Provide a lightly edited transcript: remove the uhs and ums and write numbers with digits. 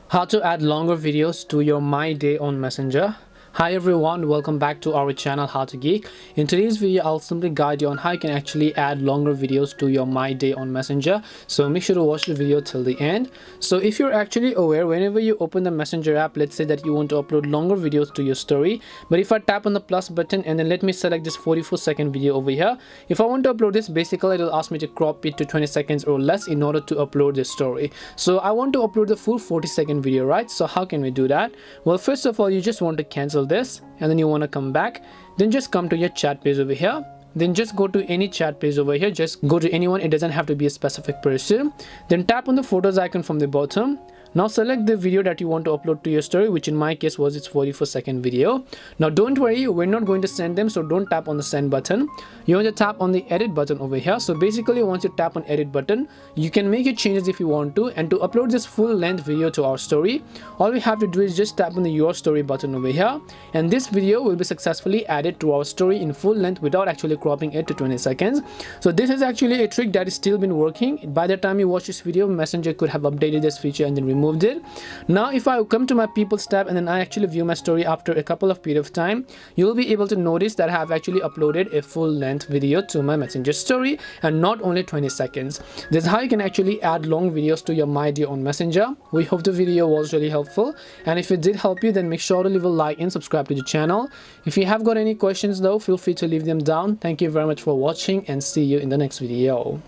How to add longer videos to your MyDay on Messenger. Hi everyone, welcome back to our channel How to Geek. In today's video, I'll simply guide you on how you can actually add longer videos to your MyDay on Messenger. So make sure to watch the video till the end. So if you're actually aware, whenever you open the Messenger app, let's say that you want to upload longer videos to your story. But if I tap on the plus button and then let me select this 44-second video over here, if I want to upload this, basically it'll ask me to crop it to 20 seconds or less in order to upload this story. So I want to upload the full 40-second video, right? So how can we do that? Well, first of all, you just want to cancel this and then you want to come back, then just come to your chat page over here, then just go to any chat page over here, just go to anyone, it doesn't have to be a specific person, then tap on the photos icon from the bottom. Now select the video that you want to upload to your story, which in my case was its 44-second video. Now don't worry, we're not going to send them, so don't tap on the send button. You want to tap on the edit button over here. So basically once you tap on edit button, you can make your changes if you want to. And to upload this full length video to our story, all we have to do is just tap on the your story button over here, and this video will be successfully added to our story in full length without actually cropping it to 20 seconds. So this is actually a trick that is still been working. By the time you watch this video, Messenger could have updated this feature and then removed it. Now if I come to my people's tab and then I actually view my story after a couple of period of time, you will be able to notice that I have actually uploaded a full length video to my Messenger story, and not only 20 seconds. This is how you can actually add long videos to your MyDay on Messenger. We hope the video was really helpful, and if it did help you, then make sure to leave a like and subscribe to the channel. If you have got any questions though, feel free to leave them down. Thank you very much for watching and see you in the next video.